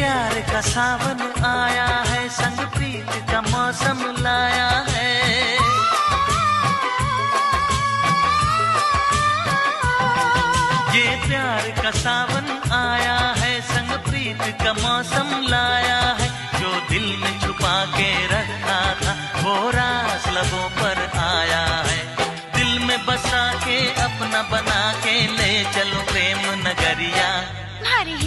प्यार का सावन आया है, संग प्रीत का मौसम लाया है। ये प्यार का सावन आया है, संग प्रीत का मौसम लाया है। जो दिल में छुपा के रखा था वो राज लबों पर आया है। दिल में बसा के अपना बना के ले चलो प्रेम नगरिया।